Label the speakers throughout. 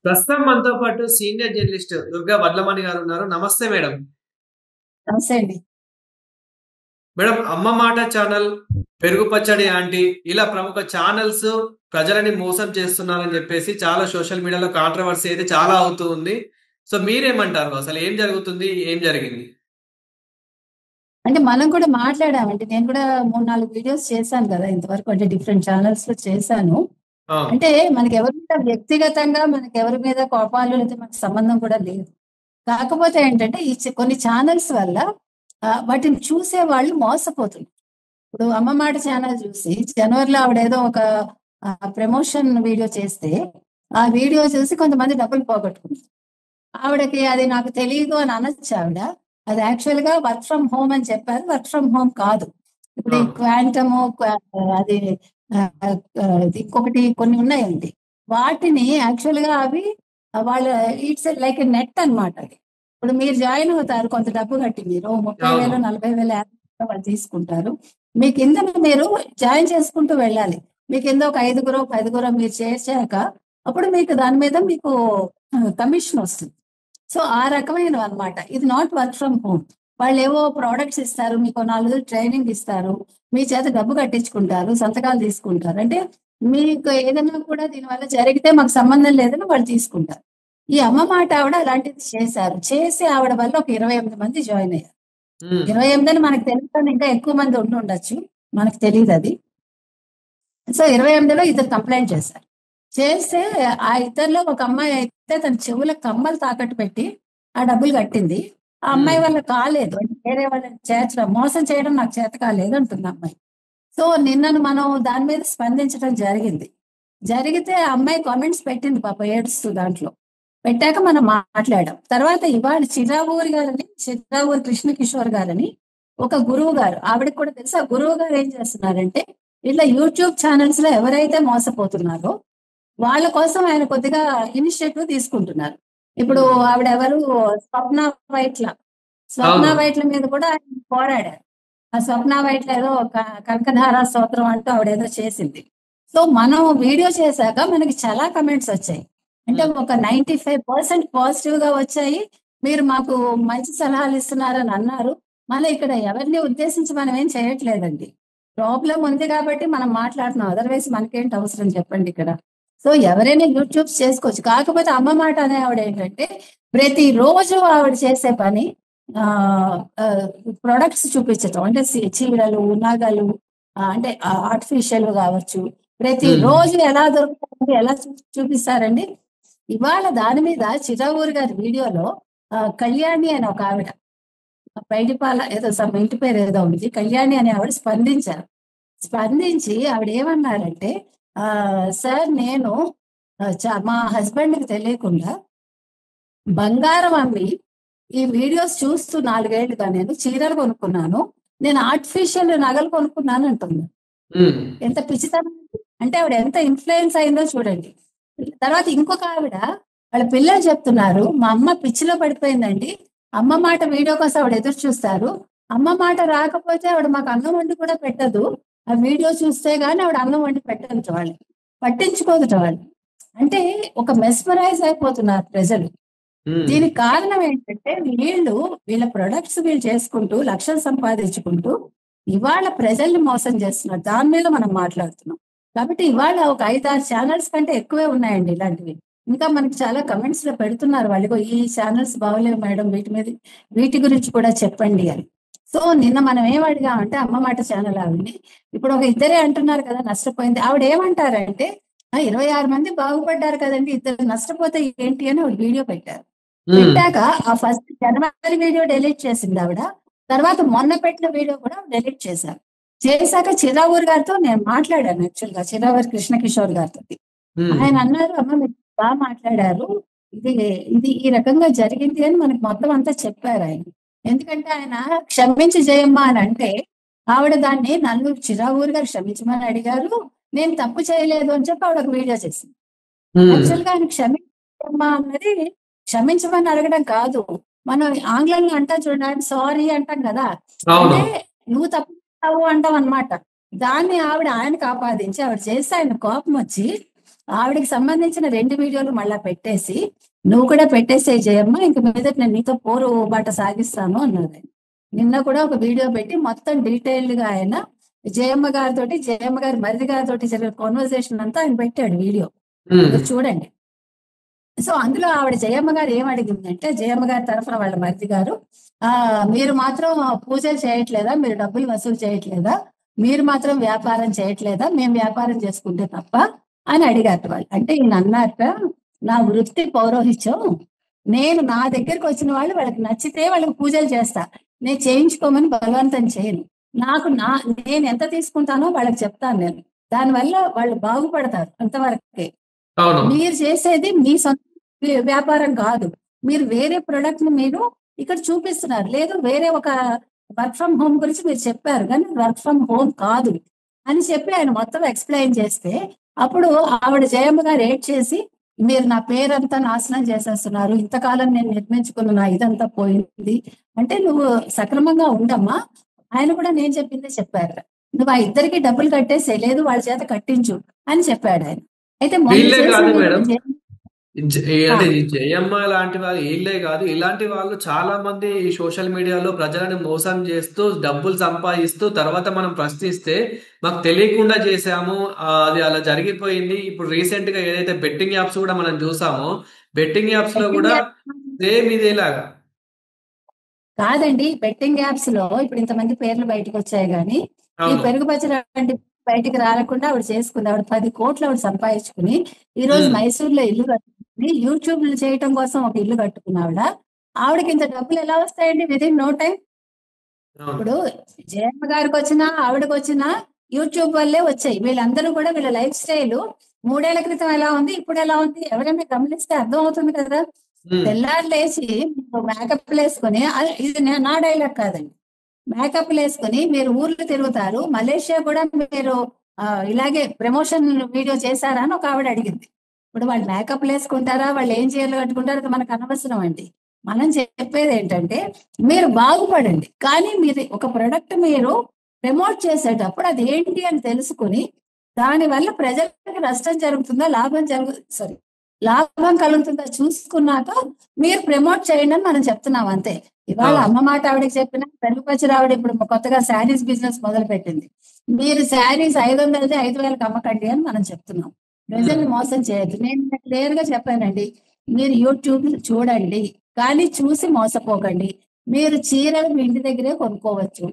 Speaker 1: ప్రస్తుతం మనతో పాటు సీనియర్ జర్నలిస్ట్ దుర్గా వడ్లమణి గారు ఉన్నారు. నమస్తే మేడం.
Speaker 2: నమస్తే అండి.
Speaker 1: మేడం అమ్మ మాట ఛానల్, పెరుగు పచ్చడి ఆంటీ ఇలా ప్రముఖ ఛానల్స్ ప్రజలని మోసం చేస్తున్నారని చెప్పేసి చాలా సోషల్ మీడియాలో కాంట్రవర్సీ అయితే చాలా అవుతూ ఉంది. సో మీరేమంటారు? అసలు ఏం జరుగుతుంది? ఏం జరిగింది?
Speaker 2: అంటే మనం కూడా మాట్లాడామండి. నేను కూడా 3, 4 వీడియోస్ చేశాను కదా! ఇంతవరకు అంటే డిఫరెంట్ ఛానల్స్‌లో చేశాను.
Speaker 1: ఆ!
Speaker 2: అంటే మనకెవరి మీద వ్యక్తిగతంగా మనకెవరి మీద కోపాలు లేతే మనకు సంబంధం కూడా లేదు. కాకపోతే ఏంటంటే ఈ కొన్ని ఛానల్స్ వల్ల వాటిని చూసేవాళ్ళు మోసపోతున్నారు. ఇప్పుడు అమ్మ మాట ఛానల్ చూసి జనవరిలో ఆవిడేదో ఒక ప్రమోషన్ వీడియో చేస్తే, ఆ వీడియో చూసి కొంతమంది డబ్బులు పోగొట్టుకున్నారు. ఆవిడకి అది నాకు తెలీదు అని అనొచ్చు ఆవిడ. అది యాక్చువల్‌గా వర్క్ ఫ్రమ్ హోమ్ అని చెప్పారు. వర్క్ ఫ్రమ్ హోమ్ కాదు. ఇప్పుడు
Speaker 1: ఆ!
Speaker 2: ఈ క్వాంటము అది ఇంకొకటి కొన్ని ఉన్నాయండి. వాటిని యాక్చువల్‌గా అవి వాళ్ళ ఇట్స్ లైక్ ఎ నెట్ అన్నమాట అది. ఇప్పుడు మీరు జాయిన్ అవుతారు కొంత డబ్బు కట్టి మీరు 30,000,
Speaker 1: అవును.
Speaker 2: 40,000 వాళ్ళు తీసుకుంటారు. మీ కింద మీరు జాయిన్ చేసుకుంటూ వెళ్ళాలి. మీ కింద ఒక ఐదుగురో, పదుగురో మీరు చేర్చాక అప్పుడు మీకు దాని మీద మీకు కమిషన్ వస్తుంది. సో ఆ రకమైనవన్నమాట. ఇది నాట్ వర్క్ ఫ్రమ్ హోమ్. వాళ్ళేవో ప్రొడక్ట్స్ ఇస్తారు. మీకో 4 రోజులు ట్రైనింగ్ ఇస్తారు. మీ చేత డబ్బు కట్టించుకుంటారు. సంతకాలు తీసుకుంటారు. అంటే మీకు ఏదన్నా కూడా దీనివల్ల జరిగితే మాకు సంబంధం లేదని వాళ్ళు తీసుకుంటారు. ఈ అమ్మ మాట ఆవిడ అలాంటిది చేశారు. చేసి ఆవిడ వల్ల ఒక 28 మంది జాయిన్ అయ్యారు.
Speaker 1: హ్మ్.
Speaker 2: 28 అని మనకు తెలియని ఇంకా ఎక్కువ మంది ఉండుండొచ్చు. మనకు తెలీదది. సో 28లో ఇద్దరు కంప్లెయింట్ చేశారు. చేస్తే ఆ ఇద్దరిలో ఒక అమ్మాయి అయితే తన చెవులకు కమ్మలు తాకట్టు పెట్టి ఆ డబ్బులు కట్టింది. ఆ
Speaker 1: హ్మ్.
Speaker 2: అమ్మాయి వల్ల కాలేదు. అంటే వేరే వాళ్ళని చేర్చడం, మోసం చేయడం నాకు చేత కాలేదు అంటుంది ఆ అమ్మాయి. సో నిన్నను మనం దాని మీద స్పందించడం జరిగింది. జరిగితే ఆ అమ్మాయి కామెంట్స్ పెట్టింది పాపం ఏడుస్తూ దాంట్లో. పెట్టాక మనం మాట్లాడాం. తర్వాత ఇవాళ చిరావూరి కృష్ణ కిషోర్ గారని ఒక గురువు గారు. ఆవిడకి కూడా తెలుసు. ఆ గురువు గారు ఏం చేస్తున్నారంటే ఇట్లా యూట్యూబ్ ఛానల్స్ లో ఎవరైతే మోసపోతున్నారో వాళ్ళ కోసం ఆయన కొద్దిగా ఇనిషియేటివ్ తీసుకుంటున్నారు. ఇప్పుడు
Speaker 1: హ్మ్.
Speaker 2: ఆవిడెవరు స్వప్న వైట్ల. స్వప్న
Speaker 1: అవును.
Speaker 2: వైట్ల మీద కూడా ఆయన పోరాడారు. ఆ స్వప్న వైట్ల ఏదో కనకధార స్తోత్రం అంటూ ఆవిడేదో చేసింది. సో మనం వీడియో చేశాక మనకి చాలా కమెంట్స్ వచ్చాయి. అంటే
Speaker 1: హ్మ్.
Speaker 2: ఒక 95% పాజిటివ్ గా వచ్చాయి. మీరు మాకు మంచి సలహాలు ఇస్తున్నారని అన్నారు. మళ్ళీ ఇక్కడ ఎవరిని ఉద్దేశించి మనం ఏం చేయట్లేదండి. ప్రాబ్లం ఉంది కాబట్టి మనం మాట్లాడుతున్నాం. అదర్వైజ్ మనకేంటి అవసరం చెప్పండి ఇక్కడ. సో ఎవరైనా యూట్యూబ్స్ చేసుకోవచ్చు. కాకపోతే అమ్మ మాట అనే ఆవిడ ఏంటంటే ప్రతిరోజు ఆవిడ చేసే పని ప్రొడక్ట్స్ చూపించటం. అంటే చీరలు, నగలు, అంటే ఆర్టిఫిషియల్ కావచ్చు.
Speaker 1: హ్మ్.
Speaker 2: ప్రతిరోజు ఎలా దొరుకుతాయండి, ఎలా చూపిస్తారండి. ఇవాళ దాని మీద చిరావూరి గారి వీడియోలో కళ్యాణి అని ఒక ఆవిడ, బయటిపాల ఏదో సమ్ ఇంటి పేరు ఏదో ఉంది. కళ్యాణి అనే ఆవిడ స్పందించారు. స్పందించి ఆవిడ ఏమన్నారంటే సార్ నేను మా హస్బెండ్‌కి తెలియకుండా బంగారం అమ్మి ఈ వీడియోస్ చూస్తూ 4 ఏళ్లుగా నేను చీరలు కొనుక్కున్నాను. నేను ఆర్టిఫిషియల్ నగలు కొనుక్కున్నాను అంటుంది.
Speaker 1: హ్మ్.
Speaker 2: ఎంత పిచ్చితనం. అంటే ఆవిడ ఎంత ఇన్‌ఫ్లూయెన్స్ అయిందో చూడండి. తర్వాత ఇంకొక ఆవిడ వాళ్ళ పిల్లలు చెప్తున్నారు. మా అమ్మ పిచ్చిలో పడిపోయిందండి. అమ్మ మాట వీడియో కోసం ఆవిడ ఎదురు చూస్తారు. అమ్మ మాట రాకపోతే ఆవిడ మాకు అన్నం వండి కూడా పెట్టదు. ఆ వీడియో చూస్తే గాని ఆవిడ అన్నం వండి పెట్టదట వాళ్ళకి. పట్టించుకోదట వాళ్ళు. అంటే ఒక మెస్మరైజ్ అయిపోతున్నారు ప్రజలు.
Speaker 1: హ్మ్.
Speaker 2: దీనికి కారణం ఏంటంటే వీళ్ళ ప్రొడక్ట్స్ వీళ్ళు చేసుకుంటూ లక్షలు సంపాదించుకుంటూ ఇవాళ ప్రజల్ని మోసం చేస్తున్నారు. దాని మీద మనం మాట్లాడుతున్నాం. కాబట్టి ఇవాళ ఒక 5, 6 ఛానల్స్ కంటే ఎక్కువే ఉన్నాయండి ఇలాంటివి. ఇంకా మనకి చాలా కమెంట్స్ లో పెడుతున్నారు వాళ్ళు. "ఇగో ఈ ఛానల్స్ బాగోలేవు మేడం, వీటి గురించి కూడా చెప్పండి" అని. సో నిన్న మనం ఏం అడిగామంటే అమ్మ మాట ఛానల్ ఆవిడని. ఇప్పుడు ఒక ఇద్దరే అంటున్నారు కదా నష్టపోయింది. ఆవిడ ఏమంటారంటే 26 మంది బాగుపడ్డారు కదండి, ఇద్దరు నష్టపోతే ఏంటి అని ఆవిడ వీడియో పెట్టారు.
Speaker 1: హ్మ్.
Speaker 2: పెట్టాక ఆ ఫస్ట్ జనవరి వీడియో డెలీట్ చేసింది ఆవిడ. తర్వాత మొన్న పెట్టిన వీడియో కూడా డెలీట్ చేశారు. చేశాక చిరావూరి గారితో నేను మాట్లాడాను యాక్చువల్‌గా. చిరావూరి కృష్ణ కిషోర్ గారితోటి.
Speaker 1: హ్మ్.
Speaker 2: ఆయన అన్నారు, "అమ్మ మీరు మాట్లాడారు. ఇది ఇది ఈ రకంగా జరిగింది" అని మనకు మొత్తం అంతా చెప్పారాయన. ఎందుకంటే ఆయన క్షమించి జయమ్మ అని అంటే, ఆవిడ దాన్ని నన్ను చిరావూరి గారు క్షమించమని అడిగారు. నేను తప్పు చేయలేదు అని చెప్పి ఆవిడ ఒక వీడియో చేసింది.
Speaker 1: హ్మ్.
Speaker 2: యాక్చువల్‌గా ఆయన క్షమించమ్మా అన్నది క్షమించమని అడగడం కాదు. మనం ఆంగ్లంలో అంటాం చూడండి, సారీ అంటాం కదా!
Speaker 1: అవును.
Speaker 2: అంటే నువ్వు తప్పు చేసావు అంటాం అన్నమాట. దాన్ని ఆవిడ ఆయనకు ఆపాదించి ఆవిడ చేస్తే ఆయన కోపమొచ్చి ఆవిడకి సంబంధించిన 2 వీడియోలు మళ్ళా పెట్టేసి, నువ్వు కూడా పెట్టేసేయ్ జయమ్మ, ఇంక మీదట నేను నీతో పోరు బాట సాగిస్తాను అన్నారు ఆయన. నిన్న కూడా ఒక వీడియో పెట్టి మొత్తం డీటెయిల్డ్ గా ఆయన జయమ్మ గారితోటి, జయమ్మ గారి మరిది గారితోటి జరిగిన కాన్వర్సేషన్ అంతా ఆయన పెట్టాడు వీడియో.
Speaker 1: ఉమ్,
Speaker 2: మీరు చూడండి. సో అందులో ఆవిడ జయమ్మ గారు ఏం అడిగిందంటే, జయమ్మ గారి తరఫున వాళ్ళ మరిది గారు, మీరు మాత్రం పూజలు చేయట్లేదా, మీరు డబ్బులు వసూలు చేయట్లేదా, మీరు మాత్రం వ్యాపారం చేయట్లేదా, మేము వ్యాపారం చేసుకుంటే తప్ప అని అడిగారు వాళ్ళు. అంటే ఈయన అన్నారట, నా వృత్తి పౌరోహిత్యం, నేను నా దగ్గరికి వచ్చిన వాళ్ళు వాళ్ళకి నచ్చితే వాళ్ళకి పూజలు చేస్తా, నేను చేయించుకోమని బలవంతం చేయను, నేను ఎంత తీసుకుంటానో వాళ్ళకి చెప్తాను, నేను దానివల్ల వాళ్ళు బాగుపడతారు, అంతవరకే.
Speaker 1: అవును.
Speaker 2: మీరు చేసేది మీ సొంత వ్యాపారం కాదు, మీరు వేరే ప్రొడక్ట్ ని మీరు ఇక్కడ చూపిస్తున్నారు. లేదు, వేరే ఒక వర్క్ ఫ్రమ్ హోమ్ గురించి మీరు చెప్పారు, కానీ వర్క్ ఫ్రమ్ హోమ్ కాదు అని చెప్పి ఆయన మొత్తం ఎక్స్ప్లెయిన్ చేస్తే, అప్పుడు ఆవిడ జయమ్మ గారు ఏడ్ చేసి, మీరు నా పేరంతా నాశనం చేసేస్తున్నారు, ఇంతకాలం నేను నిర్మించుకున్న నా ఇదంతా పోయింది అంటే, నువ్వు సక్రమంగా ఉండమ్మా, ఆయన కూడా నేను చెప్పిందే చెప్పారు, నువ్వు ఆ ఇద్దరికి డబ్బులు కట్టేసే, లేదు వాళ్ళ చేత కట్టించు అని చెప్పాడు ఆయన. అయితే మొన్న
Speaker 1: వీళ్ళే
Speaker 2: చేసిన
Speaker 1: కాదు
Speaker 2: వీడియో
Speaker 1: మేడం,
Speaker 2: ఆ,
Speaker 1: అంటే ఈ జయమ్మ లాంటి వాళ్ళు వీళ్ళే కాదు, ఇలాంటి వాళ్ళు చాలా మంది ఈ సోషల్ మీడియాలో ప్రజలను మోసం చేస్తూ డబ్బులు సంపాదిస్తూ తర్వాత మనం ప్రశ్నిస్తే మాకు తెలియకుండా చేసాము, అది అలా జరిగిపోయింది. ఇప్పుడు రీసెంట్ గా ఏదైతే బెట్టింగ్ యాప్స్ కూడా మనం చూసామో, బెట్టింగ్ యాప్స్ లో
Speaker 2: బెట్టింగ్
Speaker 1: కూడా
Speaker 2: యాప్
Speaker 1: సేమ్ ఇదేలాగా.
Speaker 2: కాదండి, బెట్టింగ్ యాప్స్ లో ఇప్పుడు ఇంతమంది పేర్లు బయటకు వచ్చాయి, కానీ ఈ
Speaker 1: అవును.
Speaker 2: పెరుగు పచ్చడి అంటే బయటికి రాకుండా ఆవిడ చేసుకుంది. ఆవిడ 10 కోట్లు ఆవిడ సంపాదించుకుని ఈ రోజు
Speaker 1: ఉమ్,
Speaker 2: మైసూర్లో ఇల్లు కట్టుకుని యూట్యూబ్ చేయటం కోసం ఒక ఇల్లు కట్టుకున్న ఆవిడకి ఇంత డబ్బులు ఎలా వస్తాయండి విదిన్ నో టైం?
Speaker 1: అవును.
Speaker 2: ఇప్పుడు జయమ్మ గారికి వచ్చినా ఆవిడకి వచ్చినా యూట్యూబ్ వల్లే వచ్చాయి. వీళ్ళందరూ కూడా వీళ్ళ లైఫ్ స్టైల్ 3 ఏళ్ల క్రితం ఎలా ఉంది, ఇప్పుడు ఎలా ఉంది, ఎవరైనా గమనిస్తే అర్థం అవుతుంది కదా.
Speaker 1: ఉమ్,
Speaker 2: తెల్లారు లేచి మేకప్ వేసుకొని, ఇది నా డైలాగ్ కాదండి, మేకప్ వేసుకొని మీరు ఊర్లు తిరుగుతారు, మలేషియా కూడా మీరు ఇలాగే ప్రమోషన్ వీడియో చేశారా అని ఒక ఆవిడ అడిగింది. ఇప్పుడు వాళ్ళు మేకప్ వేసుకుంటారా, వాళ్ళు ఏం చీరలు కట్టుకుంటారో అది మనకు అనవసరం అండి. మనం చెప్పేది ఏంటంటే, మీరు బాగుపడండి, కానీ మీరు ఒక ప్రొడక్ట్ మీరు ప్రమోట్ చేసేటప్పుడు అది ఏంటి అని తెలుసుకుని, దానివల్ల ప్రజలకు నష్టం జరుగుతుందా లాభం కలుగుతుందా చూసుకున్నాక మీరు ప్రమోట్ చేయండి అని మనం చెప్తున్నాం, అంతే. ఇవాళ
Speaker 1: అవును.
Speaker 2: అమ్మ మాట ఆవిడకి చెప్పిన, పెరుగు పచ్చడి ఆవిడ ఇప్పుడు కొత్తగా శారీస్ బిజినెస్ మొదలు పెట్టింది. మీరు శారీస్ 500 5,000 అమ్మకండి అని మనం చెప్తున్నాం.
Speaker 1: ఉమ్,
Speaker 2: ప్రజల్ని మోసం చేయొద్దు. నేను క్లియర్ గా చెప్పానండి, మీరు యూట్యూబ్ చూడండి, కానీ చూసి మోసపోకండి. మీరు చీరలు మీ ఇంటి దగ్గరే కొనుక్కోవచ్చు.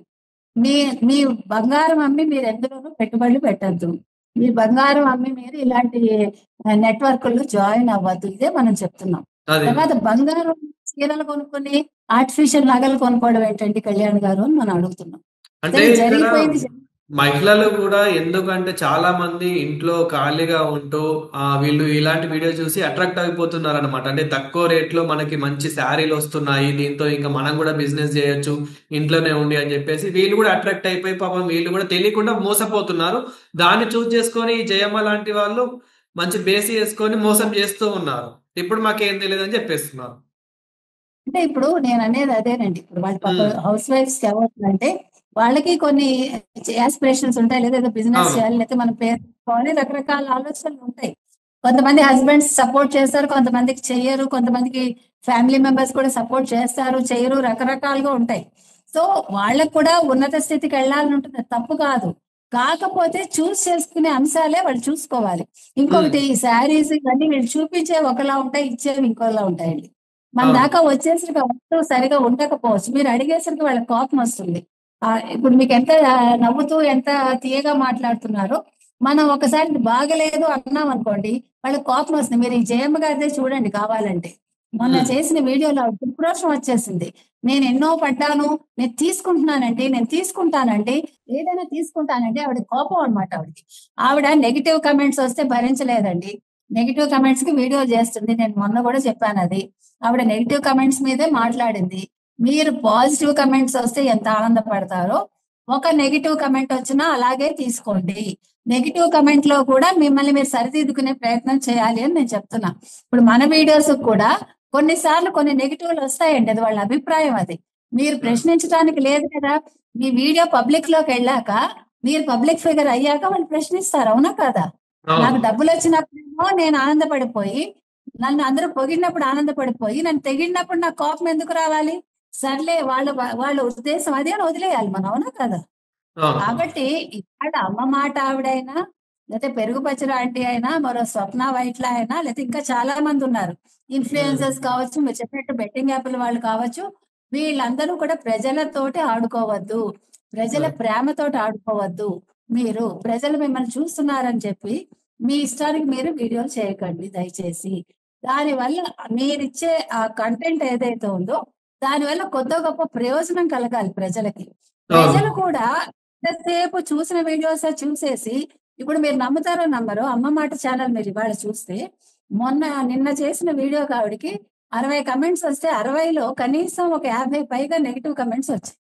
Speaker 2: మీ మీ బంగారం అమ్మి మీరు ఎందులోనూ పెట్టుబడులు పెట్టద్దు. మీ బంగారం అమ్మి మీరు ఇలాంటి నెట్వర్క్లో జాయిన్ అవ్వద్దు. ఇదే మనం చెప్తున్నాం.
Speaker 1: అది
Speaker 2: తర్వాత బంగారం చీరలు కొనుక్కొని ఆర్టిఫిషియల్ నగలు కొనుక్కోవడం ఏంటండి కళ్యాణ్ గారు అని మనం అడుగుతున్నాం.
Speaker 1: అంటే
Speaker 2: అసలు
Speaker 1: ఇక్కడ
Speaker 2: జరిగిపోయింది.
Speaker 1: మహిళలు కూడా ఎందుకంటే చాలా మంది ఇంట్లో ఖాళీగా ఉంటూ వీళ్ళు ఇలాంటి వీడియో చూసి అట్రాక్ట్ అయిపోతున్నారు అనమాట. అంటే తక్కువ రేట్లో మనకి మంచి శారీలు వస్తున్నాయి, దీంతో ఇంకా మనం కూడా బిజినెస్ చేయొచ్చు ఇంట్లోనే ఉండి అని చెప్పేసి వీళ్ళు కూడా అట్రాక్ట్ అయిపోయి పాపం వీళ్ళు కూడా తెలియకుండా మోసపోతున్నారు. దాన్ని చూస్ చేసుకొని ఈ జయమ్మ లాంటి వాళ్ళు మంచి బేసి వేసుకొని మోసం చేస్తూ ఉన్నారు. ఇప్పుడు మాకేం తెలియదు అని చెప్పేస్తున్నారు.
Speaker 2: అంటే ఇప్పుడు నేను అనేది అదేనండి, ఇప్పుడు వాళ్ళ పాప
Speaker 1: ఉమ్,
Speaker 2: హౌస్ వైఫ్స్ ఏమవుతుందంటే, వాళ్ళకి కొన్ని ఆస్పిరేషన్స్ ఉంటాయి, లేదా ఏదో బిజినెస్
Speaker 1: అవును.
Speaker 2: చేయాలి, లేకపోతే మన పేరు పెట్టుకోవాలి, రకరకాల ఆలోచనలు ఉంటాయి. కొంతమంది హస్బెండ్స్ సపోర్ట్ చేస్తారు, కొంతమందికి చెయ్యరు, కొంతమందికి ఫ్యామిలీ మెంబర్స్ కూడా సపోర్ట్ చేస్తారు, చెయ్యరు, రకరకాలుగా ఉంటాయి. సో వాళ్ళకు కూడా ఉన్నత స్థితికి వెళ్ళాలని ఉంటుంది, అది తప్పు కాదు. కాకపోతే చూస్ చేసుకునే అంశాలే వాళ్ళు చూసుకోవాలి.
Speaker 1: ఉమ్,
Speaker 2: ఇంకొకటి, ఈ శారీస్ ఇవన్నీ వీళ్ళు చూపించే ఒకలా ఉంటాయి, ఇచ్చేవి ఇంకోలా ఉంటాయండి. మన
Speaker 1: అవును.
Speaker 2: దాకా వచ్చేసరికి ఆ వస్తువు సరిగా ఉండకపోవచ్చు, మీరు అడిగేసరికి వాళ్ళకి కోపం వస్తుంది. ఇప్పుడు మీకు ఎంత నవ్వుతూ ఎంత తీయగా మాట్లాడుతున్నారో, మనం ఒకసారి ఇది బాగలేదు అన్నాం అనుకోండి, వాళ్ళకి కోపం వస్తుంది. మీరు ఈ జయమ్మ గారిదే చూడండి కావాలంటే, మొన్న
Speaker 1: ఉమ్,
Speaker 2: చేసిన వీడియోలో ఆవిడ ఉక్రోషం వచ్చేసింది. నేను ఎన్నో పడ్డాను, నేను తీసుకుంటానండి, ఏదైనా తీసుకుంటానండి. ఆవిడ కోపం అనమాట ఆవిడకి. ఆవిడ నెగిటివ్ కమెంట్స్ వస్తే భరించలేదండి, నెగిటివ్ కమెంట్స్ కి వీడియో చేస్తుంది. నేను మొన్న కూడా చెప్పాను అది. ఆవిడ నెగిటివ్ కమెంట్స్ మీదే మాట్లాడింది. మీరు పాజిటివ్ కమెంట్స్ వస్తే ఎంత ఆనందపడతారో, ఒక నెగిటివ్ కమెంట్ వచ్చినా అలాగే తీసుకోండి. నెగిటివ్ కమెంట్ లో కూడా మిమ్మల్ని మీరు సరిదిద్దుకునే ప్రయత్నం చేయాలి అని నేను చెప్తున్నా. ఇప్పుడు మన వీడియోస్ కూడా కొన్నిసార్లు కొన్ని నెగిటివ్లు వస్తాయండి, అది వాళ్ళ అభిప్రాయం. అది మీరు ప్రశ్నించడానికి లేదు కదా. మీ వీడియో పబ్లిక్ లోకి వెళ్ళాక, మీరు పబ్లిక్ ఫిగర్ అయ్యాక వాళ్ళు ప్రశ్నిస్తారు, అవునా కదా?
Speaker 1: అవును.
Speaker 2: నాకు డబ్బులు వచ్చినప్పుడేమో నేను ఆనందపడిపోయి, నన్ను అందరూ పొగిడినప్పుడు ఆనందపడిపోయి, నన్ను తెగిడినప్పుడు నాకు కోపం ఎందుకు రావాలి? సర్లే వాళ్ళ ఉద్దేశం అదే అని వదిలేయాలి మనం. అవునా కదా?
Speaker 1: అవును.
Speaker 2: కాబట్టి ఇవాళ అమ్మ మాట ఆవిడైనా, లేతే పెరుగు పచ్చడి ఆంటీ అయినా, మరో స్వప్న వైట్ల అయినా, లేతే ఇంకా చాలా మంది ఉన్నారు.
Speaker 1: హ్మ్.
Speaker 2: ఇన్‌ఫ్లుయెన్సర్స్ కావచ్చు, మీరు చెప్పినట్టు బెట్టింగ్ యాపుల వాళ్ళు కావచ్చు. వీళ్ళందరూ కూడా ప్రజలతోటి ఆడుకోవద్దు. ప్రజల
Speaker 1: హ్మ్.
Speaker 2: ప్రేమతోటి ఆడుకోవద్దు. మీరు ప్రజలు మిమ్మల్ని చూస్తున్నారని చెప్పి, మీ ఇష్టానికి మీరు వీడియోలు చేయకండి దయచేసి. దానివల్ల మీరిచ్చే ఆ కంటెంట్ ఏదైతే ఉందో, దానివల్ల కొద్దో గొప్పో ప్రయోజనం కలగాలి ప్రజలకి.
Speaker 1: అవును.
Speaker 2: ప్రజలు కూడా ఎంతసేపు చూసిన వీడియోసే చూసేసి, ఇప్పుడు మీరు నమ్ముతారో నమ్మరో, అమ్మ మాట ఛానల్ మీరు ఇవాళ చూస్తే, నిన్న చేసిన వీడియోకి ఆవిడకి 60 కమెంట్స్ వస్తే 60లో కనీసం ఒక 50 పైగా నెగెటివ్ కమెంట్స్ వచ్చాయి.